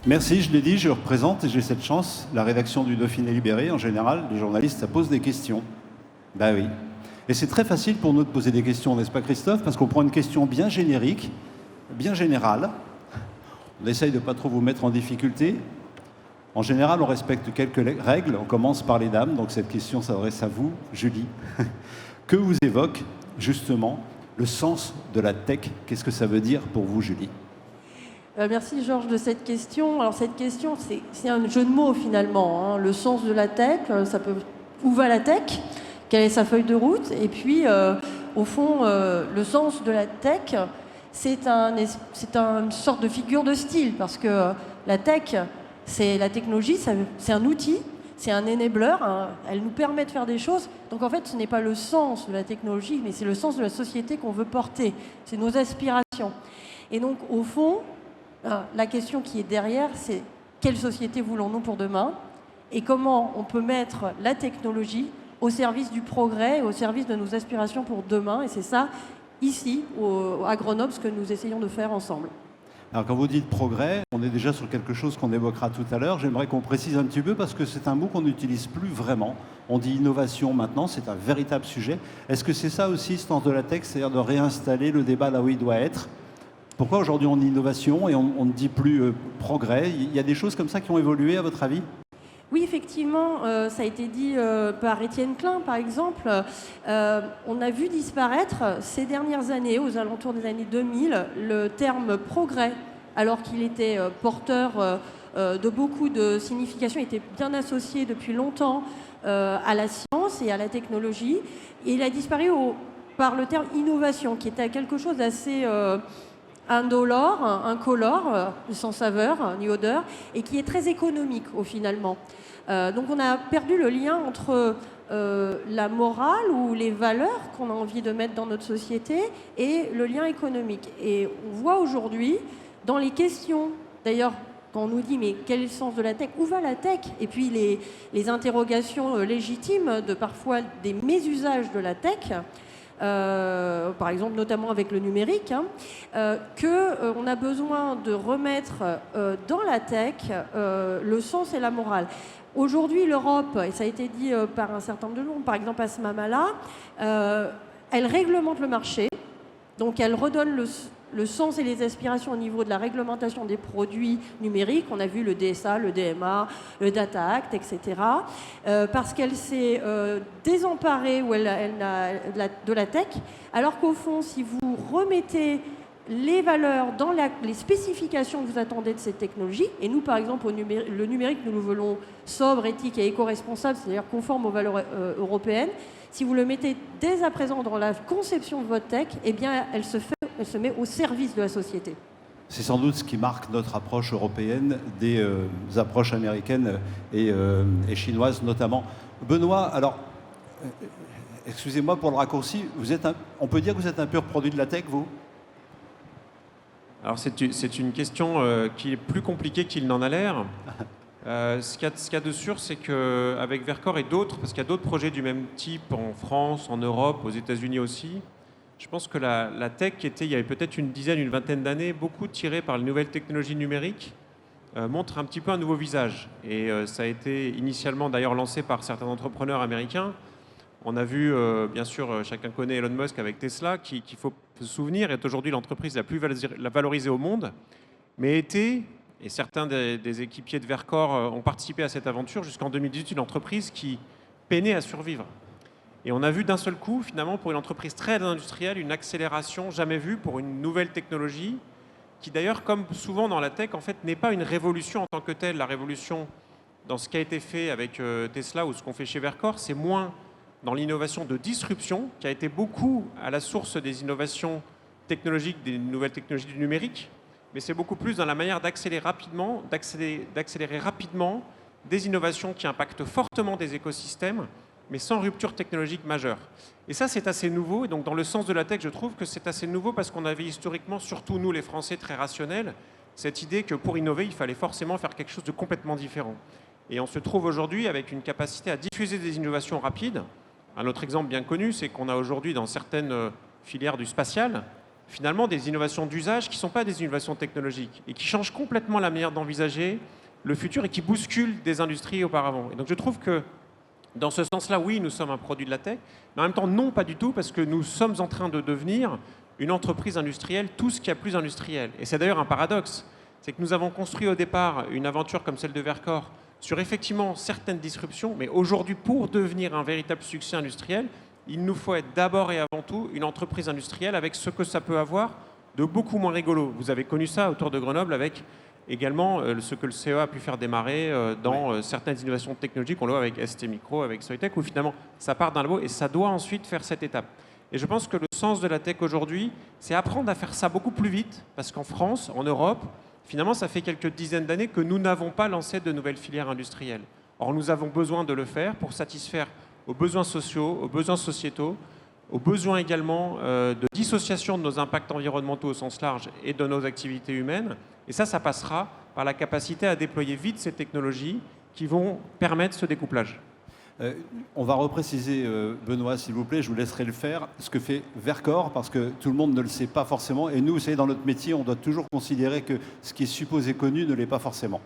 Merci, je l'ai dit, je représente, et j'ai cette chance, la rédaction du Dauphiné Libéré. En général, les journalistes, ça pose des questions. Ben oui. Et c'est très facile pour nous de poser des questions, n'est-ce pas Christophe? Parce qu'on prend une question bien générique, bien générale. On essaye de ne pas trop vous mettre en difficulté. En général, on respecte quelques règles. On commence par les dames, donc cette question s'adresse à vous, Julie. Que vous évoque justement le sens de la tech? Qu'est-ce que ça veut dire pour vous, Julie? Merci Georges de cette question. Alors cette question, c'est un jeu de mots finalement, hein. Le sens de la tech, ça peut... Où va la tech? Quelle est sa feuille de route? Et puis, au fond, le sens de la tech, c'est une sorte de figure de style, parce que la tech, c'est la technologie, c'est un outil, c'est un enabler, hein, elle nous permet de faire des choses. Donc en fait, ce n'est pas le sens de la technologie, mais c'est le sens de la société qu'on veut porter. C'est nos aspirations. Et donc, au fond, la question qui est derrière, c'est quelle société voulons-nous pour demain? Et comment on peut mettre la technologie au service du progrès, au service de nos aspirations pour demain. Et c'est ça, ici, à Grenoble, ce que nous essayons de faire ensemble. Alors quand vous dites progrès, on est déjà sur quelque chose qu'on évoquera tout à l'heure. J'aimerais qu'on précise un petit peu parce que c'est un mot qu'on n'utilise plus vraiment. On dit innovation maintenant, c'est un véritable sujet. Est-ce que c'est ça aussi, ce sens de la tech, c'est-à-dire de réinstaller le débat là où il doit être? Pourquoi aujourd'hui on dit innovation et on ne dit plus progrès? Il y a des choses comme ça qui ont évolué à votre avis? Oui, effectivement, ça a été dit par Étienne Klein, par exemple. On a vu disparaître ces dernières années, aux alentours des années 2000, le terme progrès, alors qu'il était porteur de beaucoup de significations, était bien associé depuis longtemps à la science et à la technologie. Et il a disparu par le terme innovation, qui était quelque chose d'assez... indolore, incolore, sans saveur ni odeur, et qui est très économique finalement. Donc on a perdu le lien entre la morale ou les valeurs qu'on a envie de mettre dans notre société et le lien économique. Et on voit aujourd'hui, dans les questions, d'ailleurs, quand on nous dit mais quel est le sens de la tech? Où va la tech? Et puis les interrogations légitimes de parfois des mésusages de la tech, par exemple notamment avec le numérique, qu'on a besoin de remettre dans la tech le sens et la morale. Aujourd'hui, l'Europe, et ça a été dit par un certain nombre de gens, par exemple Asma Mala, elle réglemente le marché, donc elle redonne le sens et les aspirations au niveau de la réglementation des produits numériques. On a vu le DSA, le DMA, le Data Act, etc. Parce qu'elle s'est désemparée de la tech, alors qu'au fond, si vous remettez les valeurs dans les spécifications que vous attendez de cette technologie, et nous, par exemple, le numérique, nous le voulons sobre, éthique et éco-responsable, c'est-à-dire conforme aux valeurs européennes. Si vous le mettez dès à présent dans la conception de votre tech, eh bien, elle se met au service de la société. C'est sans doute ce qui marque notre approche européenne des approches américaines et chinoises notamment. Benoît, alors, excusez-moi pour le raccourci, on peut dire que vous êtes un pur produit de la tech, vous? Alors c'est une question qui est plus compliquée qu'il n'en a l'air. Ce qu'il y a de sûr, c'est qu'avec Verkor et d'autres, parce qu'il y a d'autres projets du même type en France, en Europe, aux États-Unis aussi, je pense que la tech, il y avait peut-être une vingtaine d'années, beaucoup tirée par les nouvelles technologies numériques, montre un petit peu un nouveau visage. Et ça a été initialement d'ailleurs lancé par certains entrepreneurs américains. On a vu, bien sûr, chacun connaît Elon Musk avec Tesla, qu'il faut se souvenir, est aujourd'hui l'entreprise la plus valorisée au monde, mais était, et certains des équipiers de Verkor ont participé à cette aventure, jusqu'en 2018, une entreprise qui peinait à survivre. Et on a vu d'un seul coup, finalement, pour une entreprise très industrielle, une accélération jamais vue pour une nouvelle technologie, qui d'ailleurs, comme souvent dans la tech, en fait, n'est pas une révolution en tant que telle. La révolution, dans ce qui a été fait avec Tesla ou ce qu'on fait chez Verkor, c'est moins dans l'innovation de disruption, qui a été beaucoup à la source des innovations technologiques, des nouvelles technologies du numérique, mais c'est beaucoup plus dans la manière d'accélérer rapidement des innovations qui impactent fortement des écosystèmes, mais sans rupture technologique majeure. Et ça, c'est assez nouveau. Et donc, dans le sens de la tech, je trouve que c'est assez nouveau parce qu'on avait historiquement, surtout nous, les Français, très rationnels, cette idée que pour innover, il fallait forcément faire quelque chose de complètement différent. Et on se trouve aujourd'hui avec une capacité à diffuser des innovations rapides. Un autre exemple bien connu, c'est qu'on a aujourd'hui dans certaines filières du spatial finalement des innovations d'usage qui ne sont pas des innovations technologiques et qui changent complètement la manière d'envisager le futur et qui bousculent des industries auparavant. Et donc je trouve que dans ce sens-là, oui, nous sommes un produit de la tech, mais en même temps, non, pas du tout, parce que nous sommes en train de devenir une entreprise industrielle, tout ce qu'il y a plus industriel. Et c'est d'ailleurs un paradoxe, c'est que nous avons construit au départ une aventure comme celle de Verkor sur effectivement certaines disruptions, mais aujourd'hui, pour devenir un véritable succès industriel, il nous faut être d'abord et avant tout une entreprise industrielle avec ce que ça peut avoir de beaucoup moins rigolo. Vous avez connu ça autour de Grenoble avec également ce que le CEA a pu faire démarrer dans certaines innovations technologiques. On le voit avec ST Micro, avec Soitec, où finalement ça part d'un labo et ça doit ensuite faire cette étape. Et je pense que le sens de la tech aujourd'hui, c'est apprendre à faire ça beaucoup plus vite, parce qu'en France, en Europe, finalement, ça fait quelques dizaines d'années que nous n'avons pas lancé de nouvelles filières industrielles. Or, nous avons besoin de le faire pour satisfaire aux besoins sociaux, aux besoins sociétaux, aux besoins également de dissociation de nos impacts environnementaux au sens large et de nos activités humaines. Et ça passera par la capacité à déployer vite ces technologies qui vont permettre ce découplage. On va repréciser, Benoît, s'il vous plaît, je vous laisserai le faire, ce que fait Verkor, parce que tout le monde ne le sait pas forcément. Et nous, vous savez, dans notre métier, on doit toujours considérer que ce qui est supposé connu ne l'est pas forcément.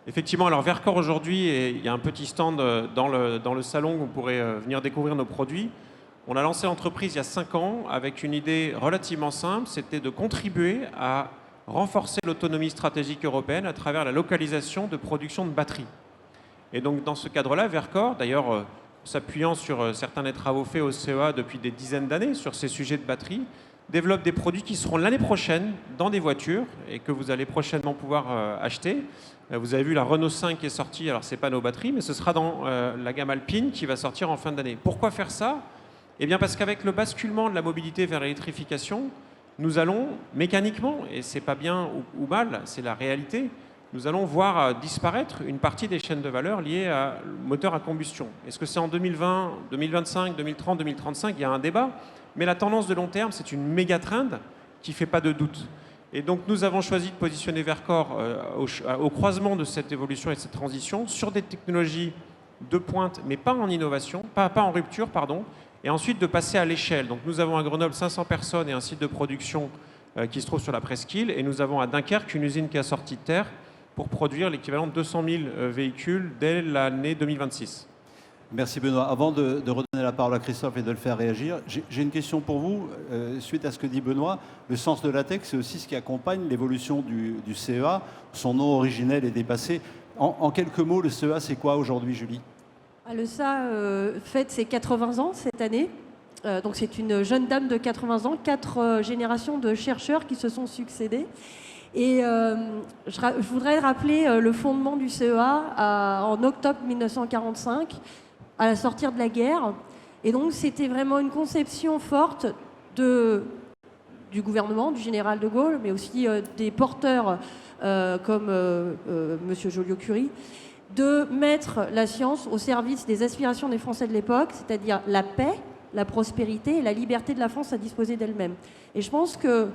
Effectivement, alors Verkor aujourd'hui, il y a un petit stand dans le salon où vous pourrez venir découvrir nos produits. On a lancé l'entreprise il y a 5 ans avec une idée relativement simple, c'était de contribuer à renforcer l'autonomie stratégique européenne à travers la localisation de production de batteries. Et donc dans ce cadre-là, Verkor, d'ailleurs s'appuyant sur certains des travaux faits au CEA depuis des dizaines d'années sur ces sujets de batterie, développe des produits qui seront l'année prochaine dans des voitures et que vous allez prochainement pouvoir acheter. Vous avez vu la Renault 5 qui est sortie, alors ce n'est pas nos batteries, mais ce sera dans la gamme Alpine qui va sortir en fin d'année. Pourquoi faire ça? Eh bien parce qu'avec le basculement de la mobilité vers l'électrification, nous allons mécaniquement, et c'est pas bien ou mal, c'est la réalité, nous allons voir disparaître une partie des chaînes de valeur liées à moteur à combustion. Est-ce que c'est en 2020, 2025, 2030, 2035? Il y a un débat, mais la tendance de long terme, c'est une méga trend qui ne fait pas de doute. Et donc nous avons choisi de positionner Verkor au croisement de cette évolution et de cette transition sur des technologies de pointe, mais pas en innovation, pas en rupture, pardon, et ensuite de passer à l'échelle. Donc nous avons à Grenoble 500 personnes et un site de production qui se trouve sur la presqu'île, et nous avons à Dunkerque une usine qui a sorti de terre pour produire l'équivalent de 200 000 véhicules dès l'année 2026. Merci Benoît. Avant de redonner la parole à Christophe et de le faire réagir, j'ai une question pour vous. Suite à ce que dit Benoît, le sens de la tech, c'est aussi ce qui accompagne l'évolution du CEA. Son nom originel est dépassé. En quelques mots, le CEA, c'est quoi aujourd'hui, Julie? Le CEA fête ses 80 ans cette année. Donc c'est une jeune dame de 80 ans, 4 générations de chercheurs qui se sont succédés. Et je voudrais rappeler le fondement du CEA en octobre 1945, à la sortie de la guerre. Et donc c'était vraiment une conception forte du gouvernement, du général de Gaulle, mais aussi des porteurs comme M. Joliot-Curie, de mettre la science au service des aspirations des Français de l'époque, c'est-à-dire la paix, la prospérité et la liberté de la France à disposer d'elle-même. Et je pense que,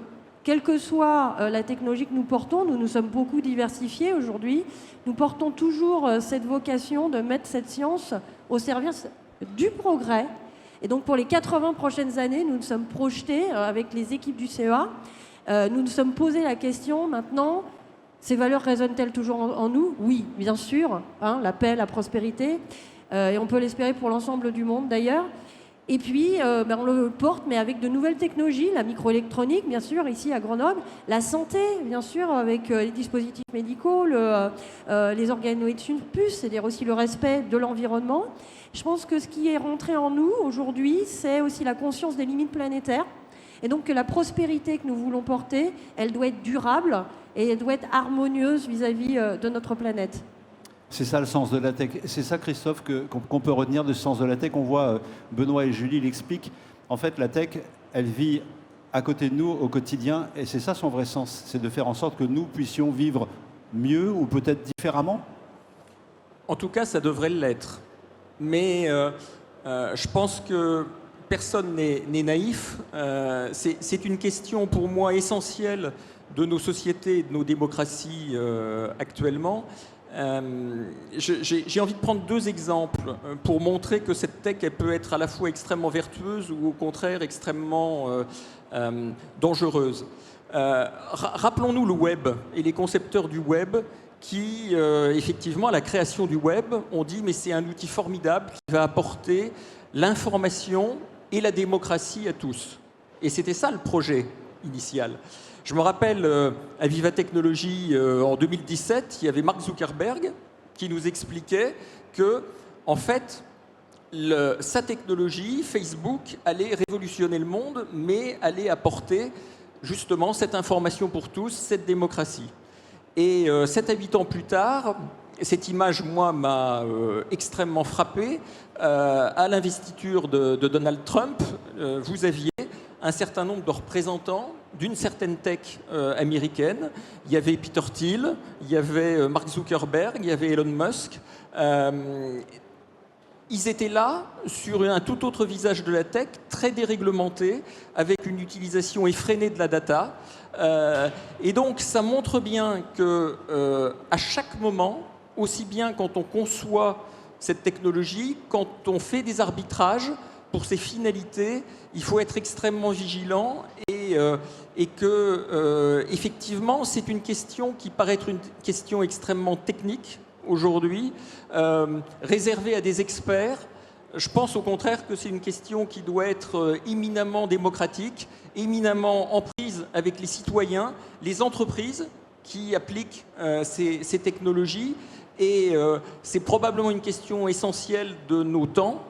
quelle que soit la technologie que nous portons, nous nous sommes beaucoup diversifiés aujourd'hui, nous portons toujours cette vocation de mettre cette science au service du progrès. Et donc pour les 80 prochaines années, nous nous sommes projetés avec les équipes du CEA. Nous nous sommes posé la question maintenant, ces valeurs résonnent-elles toujours en nous? Oui, bien sûr, hein, la paix, la prospérité, et on peut l'espérer pour l'ensemble du monde d'ailleurs. Et puis, on le porte, mais avec de nouvelles technologies, la microélectronique, bien sûr, ici à Grenoble, la santé, bien sûr, avec les dispositifs médicaux, les organoïdes puces, c'est-à-dire aussi le respect de l'environnement. Je pense que ce qui est rentré en nous aujourd'hui, c'est aussi la conscience des limites planétaires. Et donc que la prospérité que nous voulons porter, elle doit être durable et elle doit être harmonieuse vis-à-vis de notre planète. C'est ça le sens de la tech. C'est ça, Christophe, qu'on peut retenir de ce sens de la tech. On voit, Benoît et Julie l'expliquent. En fait, la tech, elle vit à côté de nous au quotidien. Et c'est ça son vrai sens. C'est de faire en sorte que nous puissions vivre mieux ou peut-être différemment. En tout cas, ça devrait l'être. Mais je pense que personne n'est naïf. C'est une question pour moi essentielle de nos sociétés et de nos démocraties actuellement. J'ai envie de prendre 2 exemples pour montrer que cette tech elle peut être à la fois extrêmement vertueuse ou au contraire extrêmement dangereuses. Rappelons-nous le web et les concepteurs du web qui, effectivement, à la création du web, ont dit mais c'est un outil formidable qui va apporter l'information et la démocratie à tous. Et c'était ça le projet initial. Je me rappelle, à Viva Technologies, en 2017, il y avait Mark Zuckerberg qui nous expliquait que, en fait, sa technologie, Facebook, allait révolutionner le monde, mais allait apporter justement cette information pour tous, cette démocratie. Et 7 à 8 ans plus tard, cette image, moi, m'a extrêmement frappé. À l'investiture de Donald Trump, vous aviez un certain nombre de représentants d'une certaine tech américaine. Il y avait Peter Thiel, il y avait Mark Zuckerberg, il y avait Elon Musk. Ils étaient là sur un tout autre visage de la tech, très déréglementé, avec une utilisation effrénée de la data. Et donc, ça montre bien que à chaque moment, aussi bien quand on conçoit cette technologie, quand on fait des arbitrages pour ses finalités, il faut être extrêmement vigilant et que, effectivement, c'est une question qui paraît être une question extrêmement technique aujourd'hui, réservée à des experts. Je pense au contraire que c'est une question qui doit être éminemment démocratique, éminemment en prise avec les citoyens, les entreprises qui appliquent ces technologies. Et c'est probablement une question essentielle de nos temps.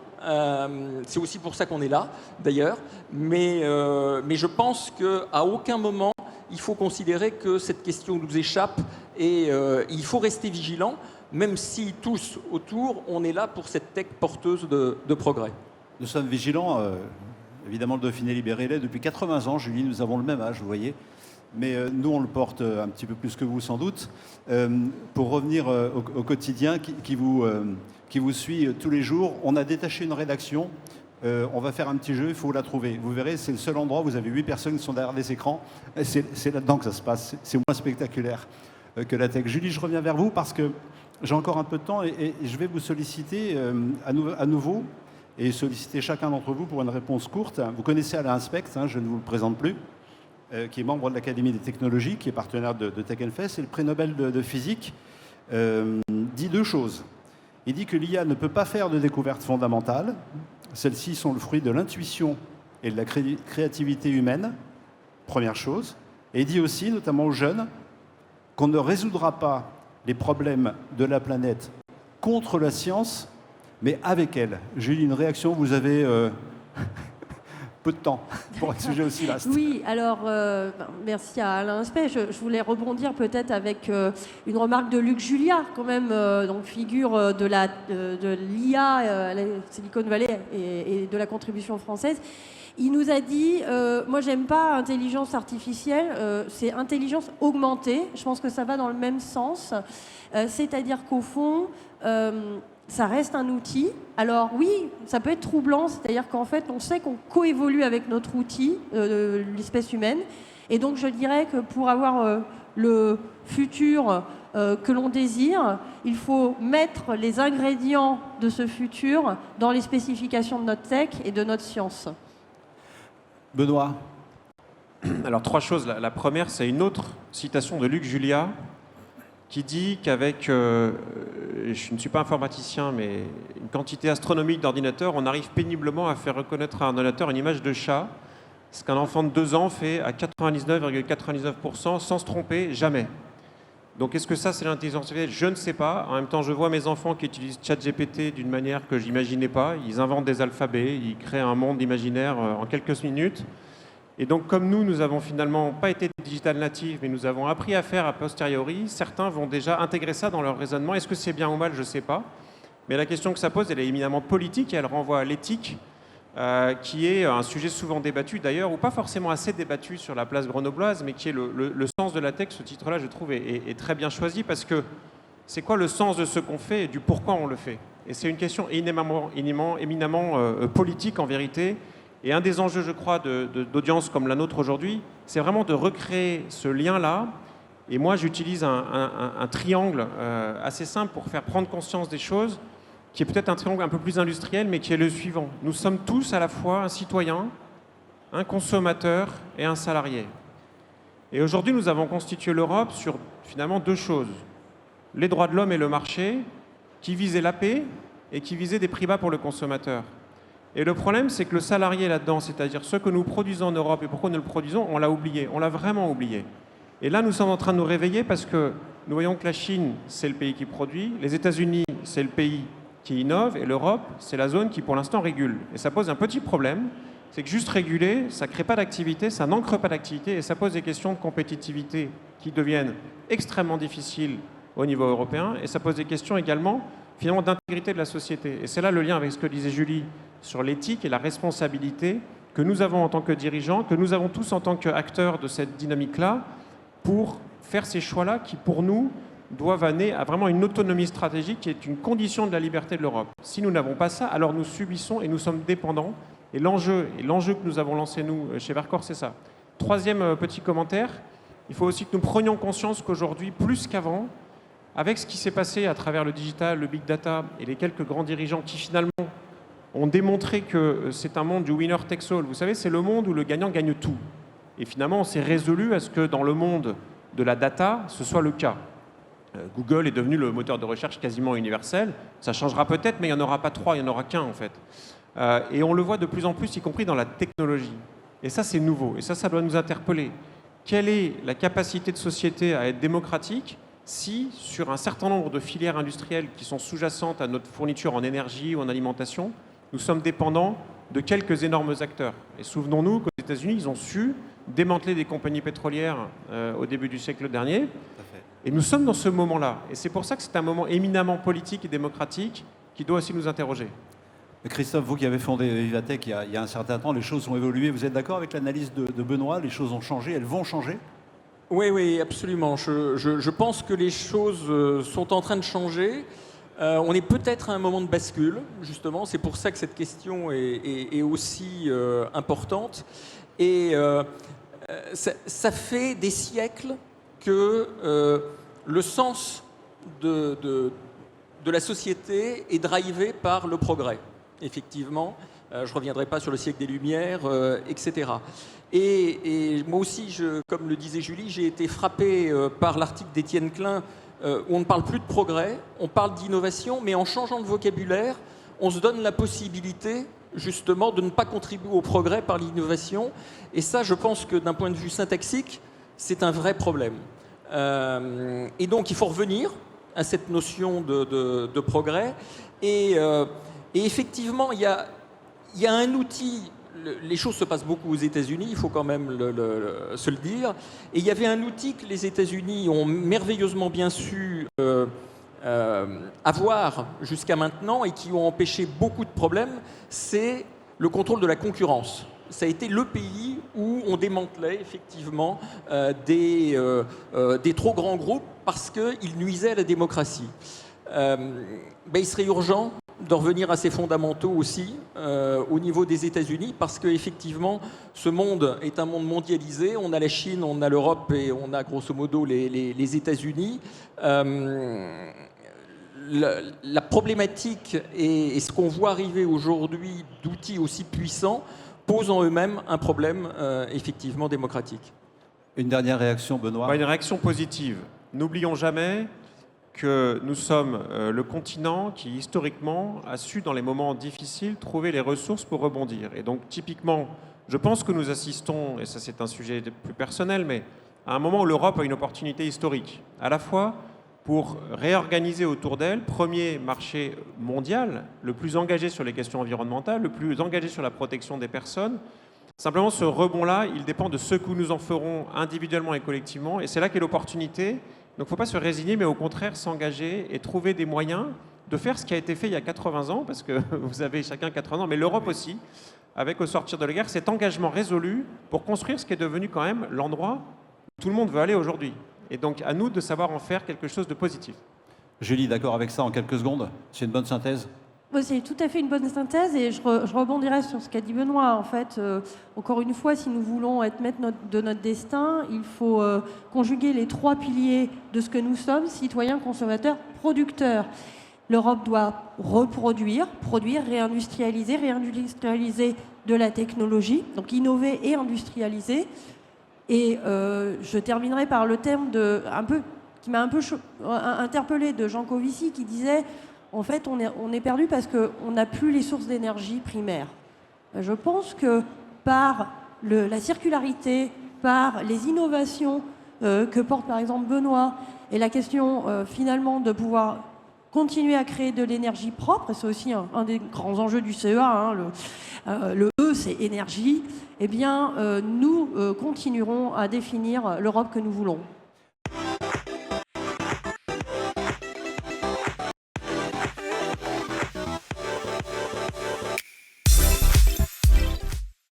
C'est aussi pour ça qu'on est là, d'ailleurs. Mais je pense qu'à aucun moment, il faut considérer que cette question nous échappe et il faut rester vigilant, même si tous autour, on est là pour cette tech porteuse de progrès. Nous sommes vigilants. Évidemment, le Dauphiné Libéré l'est depuis 80 ans. Julie, nous avons le même âge, vous voyez. Mais nous, on le porte un petit peu plus que vous, sans doute. Pour revenir au quotidien qui vous suit tous les jours, on a détaché une rédaction. On va faire un petit jeu, il faut la trouver. Vous verrez, c'est le seul endroit où vous avez 8 personnes qui sont derrière des écrans. C'est là-dedans que ça se passe. C'est moins spectaculaire que la tech. Julie, je reviens vers vous parce que j'ai encore un peu de temps et je vais vous solliciter à nouveau et solliciter chacun d'entre vous pour une réponse courte. Vous connaissez Alain Specht, je ne vous le présente plus, qui est membre de l'Académie des technologies, qui est partenaire de Tech and Fest, et le prix Nobel de physique, dit 2 choses. Il dit que l'IA ne peut pas faire de découvertes fondamentales. Celles-ci sont le fruit de l'intuition et de la créativité humaine, première chose. Et il dit aussi, notamment aux jeunes, qu'on ne résoudra pas les problèmes de la planète contre la science, mais avec elle. Julie, une réaction, vous avez peu de temps pour un sujet aussi vaste. Oui, alors merci à Alain Specht. Je voulais rebondir peut-être avec une remarque de Luc Julia, quand même, donc figure de l'IA à la Silicon Valley et de la contribution française. Il nous a dit, moi j'aime pas intelligence artificielle, c'est intelligence augmentée. Je pense que ça va dans le même sens. C'est-à-dire qu'au fond, ça reste un outil. Alors oui, ça peut être troublant, c'est-à-dire qu'en fait, on sait qu'on coévolue avec notre outil, l'espèce humaine. Et donc je dirais que pour avoir le futur que l'on désire, il faut mettre les ingrédients de ce futur dans les spécifications de notre tech et de notre science. Benoît. Alors 3 choses. La première, c'est une autre citation de Luc Julia qui dit qu'avec, je ne suis pas informaticien, mais une quantité astronomique d'ordinateurs, on arrive péniblement à faire reconnaître à un ordinateur une image de chat, ce qu'un enfant de 2 ans fait à 99,99% sans se tromper, jamais. Donc est-ce que ça, c'est l'intelligence artificielle ? Je ne sais pas. En même temps, je vois mes enfants qui utilisent ChatGPT d'une manière que je n'imaginais pas. Ils inventent des alphabets, ils créent un monde imaginaire en quelques minutes. Et donc, comme nous n'avons finalement pas été digital natives, mais nous avons appris à faire a posteriori, certains vont déjà intégrer ça dans leur raisonnement. Est-ce que c'est bien ou mal ? Je ne sais pas. Mais la question que ça pose, elle est éminemment politique et elle renvoie à l'éthique, qui est un sujet souvent débattu d'ailleurs, ou pas forcément assez débattu sur la place grenobloise, mais qui est le sens de la tech. Ce titre-là, je trouve, est très bien choisi parce que c'est quoi le sens de ce qu'on fait et du pourquoi on le fait ? Et c'est une question éminemment politique en vérité. Et un des enjeux, je crois, d'audience comme la nôtre aujourd'hui, c'est vraiment de recréer ce lien-là. Et moi, j'utilise un triangle assez simple pour faire prendre conscience des choses, qui est peut-être un triangle un peu plus industriel, mais qui est le suivant. Nous sommes tous à la fois un citoyen, un consommateur et un salarié. Et aujourd'hui, nous avons constitué l'Europe sur finalement deux choses. Les droits de l'homme et le marché, qui visaient la paix et qui visaient des prix bas pour le consommateur. Et le problème, c'est que le salarié là-dedans, c'est-à-dire ce que nous produisons en Europe et pourquoi nous le produisons, on l'a oublié, on l'a vraiment oublié. Et là, nous sommes en train de nous réveiller parce que nous voyons que la Chine, c'est le pays qui produit, les États-Unis, c'est le pays qui innove, et l'Europe, c'est la zone qui, pour l'instant, régule. Et ça pose un petit problème, c'est que juste réguler, ça ne crée pas d'activité, ça n'ancre pas d'activité, et ça pose des questions de compétitivité qui deviennent extrêmement difficiles au niveau européen, et ça pose des questions également, finalement, d'intégrité de la société. Et c'est là le lien avec ce que disait Julie sur l'éthique et la responsabilité que nous avons en tant que dirigeants, que nous avons tous en tant qu'acteurs de cette dynamique-là, pour faire ces choix-là qui, pour nous, doivent amener à vraiment une autonomie stratégique qui est une condition de la liberté de l'Europe. Si nous n'avons pas ça, alors nous subissons et nous sommes dépendants. Et l'enjeu que nous avons lancé, nous, chez Verkor, c'est ça. Troisième petit commentaire, il faut aussi que nous prenions conscience qu'aujourd'hui, plus qu'avant, avec ce qui s'est passé à travers le digital, le big data et les quelques grands dirigeants qui finalement ont démontré que c'est un monde du winner takes all. Vous savez, c'est le monde où le gagnant gagne tout. Et finalement, on s'est résolu à ce que dans le monde de la data, ce soit le cas. Google est devenu le moteur de recherche quasiment universel. Ça changera peut-être, mais il n'y en aura pas trois, il n'y en aura qu'un en fait. Et on le voit de plus en plus, y compris dans la technologie. Et ça, c'est nouveau. Et ça doit nous interpeller. Quelle est la capacité de société à être démocratique si, sur un certain nombre de filières industrielles qui sont sous-jacentes à notre fourniture en énergie ou en alimentation, nous sommes dépendants de quelques énormes acteurs. Et souvenons-nous qu'aux États-Unis, ils ont su démanteler des compagnies pétrolières au début du siècle dernier. Et nous sommes dans ce moment-là. Et c'est pour ça que c'est un moment éminemment politique et démocratique qui doit aussi nous interroger. Christophe, vous qui avez fondé Vivatech il y a un certain temps, les choses ont évolué. Vous êtes d'accord avec l'analyse de Benoît? Les choses ont changé, elles vont changer? Oui, absolument. Je pense que les choses sont en train de changer. On est peut-être à un moment de bascule, justement. C'est pour ça que cette question est aussi importante. Et ça fait des siècles que le sens de la société est drivé par le progrès, effectivement. Je ne reviendrai pas sur le siècle des Lumières, etc. Et moi aussi, comme le disait Julie, j'ai été frappé par l'article d'Étienne Klein où on ne parle plus de progrès, on parle d'innovation, mais en changeant de vocabulaire, on se donne la possibilité justement de ne pas contribuer au progrès par l'innovation. Et ça, je pense que d'un point de vue syntaxique, c'est un vrai problème. Et donc, il faut revenir à cette notion de progrès. Et effectivement, il y a un outil. Les choses se passent beaucoup aux États-Unis, il faut quand même se le dire. Et il y avait un outil que les États-Unis ont merveilleusement bien su avoir jusqu'à maintenant et qui ont empêché beaucoup de problèmes, c'est le contrôle de la concurrence. Ça a été le pays où on démantelait effectivement des trop grands groupes parce qu'ils nuisaient à la démocratie. Il serait urgent de revenir à ces fondamentaux aussi au niveau des États-Unis parce qu'effectivement, ce monde est un monde mondialisé. On a la Chine, on a l'Europe et on a grosso modo les États-Unis. La problématique et ce qu'on voit arriver aujourd'hui d'outils aussi puissants posent en eux-mêmes un problème effectivement démocratique. Une dernière réaction, Benoît? Une réaction positive. N'oublions jamais que nous sommes le continent qui, historiquement, a su, dans les moments difficiles, trouver les ressources pour rebondir. Et donc, typiquement, je pense que nous assistons, et ça c'est un sujet plus personnel, mais à un moment où l'Europe a une opportunité historique, à la fois pour réorganiser autour d'elle, premier marché mondial, le plus engagé sur les questions environnementales, le plus engagé sur la protection des personnes. Simplement, ce rebond-là, il dépend de ce que nous en ferons individuellement et collectivement, et c'est là qu'est l'opportunité. Donc il ne faut pas se résigner, mais au contraire s'engager et trouver des moyens de faire ce qui a été fait il y a 80 ans, parce que vous avez chacun 80 ans, mais l'Europe aussi, avec au sortir de la guerre, cet engagement résolu pour construire ce qui est devenu quand même l'endroit où tout le monde veut aller aujourd'hui. Et donc à nous de savoir en faire quelque chose de positif. Julie, d'accord avec ça en quelques secondes? C'est une bonne synthèse? C'est tout à fait une bonne synthèse et je rebondirai sur ce qu'a dit Benoît. En fait, encore une fois, si nous voulons être maîtres de notre destin, il faut conjuguer les trois piliers de ce que nous sommes, citoyens, consommateurs, producteurs. L'Europe doit reproduire, produire, réindustrialiser de la technologie, donc innover et industrialiser. Et je terminerai par le thème qui m'a un peu interpellé de Jean Covici, qui disait en fait on est perdu parce qu'on n'a plus les sources d'énergie primaires. Je pense que par la circularité, par les innovations que porte par exemple Benoît, et la question finalement de pouvoir continuer à créer de l'énergie propre, et c'est aussi un des grands enjeux du CEA, hein, le E c'est énergie, eh bien nous continuerons à définir l'Europe que nous voulons.